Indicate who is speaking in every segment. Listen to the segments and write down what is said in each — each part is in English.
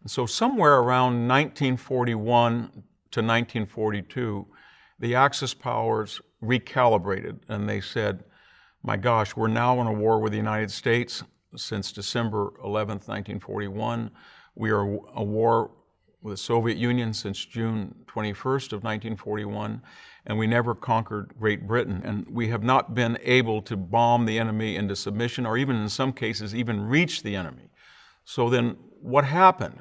Speaker 1: So somewhere around 1941 to 1942, the Axis powers recalibrated and they said, my gosh, we're now in a war with the United States since December 11th, 1941. We are a war with the Soviet Union since June 21st of 1941, and we never conquered Great Britain. And we have not been able to bomb the enemy into submission, or even in some cases, even reach the enemy. So then what happened?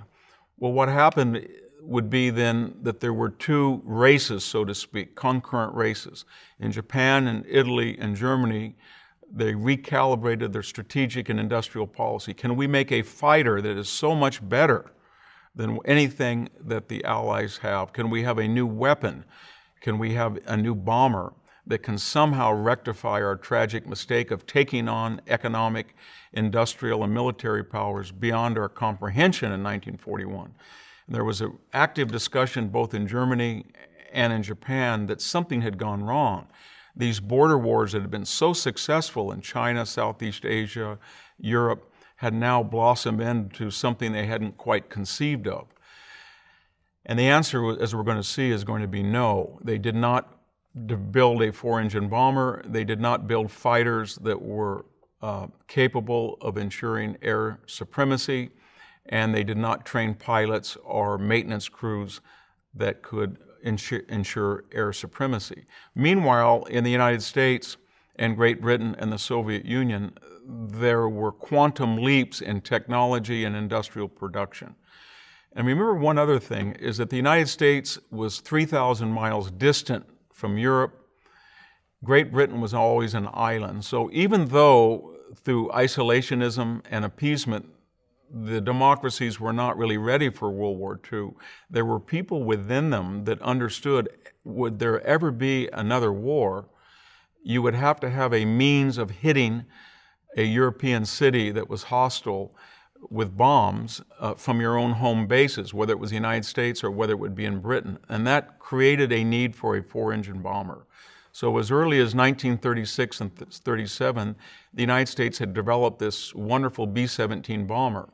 Speaker 1: Well, what happened would be then that there were two races, so to speak, concurrent races. In Japan and Italy and Germany, they recalibrated their strategic and industrial policy. Can we make a fighter that is so much better than anything that the Allies have? Can we have a new weapon? Can we have a new bomber that can somehow rectify our tragic mistake of taking on economic, industrial, and military powers beyond our comprehension in 1941? And there was an active discussion both in Germany and in Japan that something had gone wrong. These border wars that had been so successful in China, Southeast Asia, Europe, had now blossomed into something they hadn't quite conceived of. And the answer, as we're going to see, is going to be no. They did not build a four-engine bomber. They did not build fighters that were capable of ensuring air supremacy, and they did not train pilots or maintenance crews that could ensure air supremacy. Meanwhile, in the United States and Great Britain and the Soviet Union, there were quantum leaps in technology and industrial production. And remember one other thing, is that the United States was 3,000 miles distant from Europe. Great Britain was always an island. So even though through isolationism and appeasement, the democracies were not really ready for World War II, there were people within them that understood, would there ever be another war, you would have to have a means of hitting a European city that was hostile with bombs from your own home bases, whether it was the United States or whether it would be in Britain. And that created a need for a four-engine bomber. So as early as 1936 and 37, the United States had developed this wonderful B-17 bomber.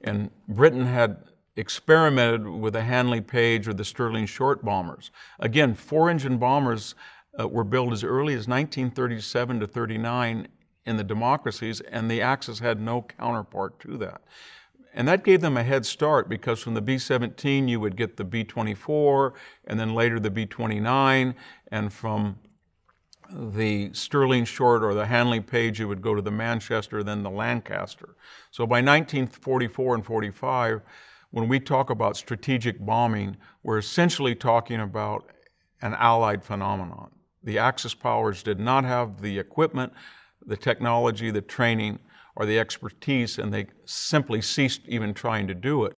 Speaker 1: And Britain had experimented with the Handley Page or the Stirling Short bombers. Again, four-engine bombers were built as early as 1937 to 39 in the democracies, and the Axis had no counterpart to that. And that gave them a head start, because from the B-17 you would get the B-24, and then later the B-29, and from the Stirling Short or the Handley Page you would go to the Manchester, then the Lancaster. So by 1944 and 45, when we talk about strategic bombing, we're essentially talking about an Allied phenomenon. The Axis powers did not have the equipment, the technology, the training, or the expertise, and they simply ceased even trying to do it.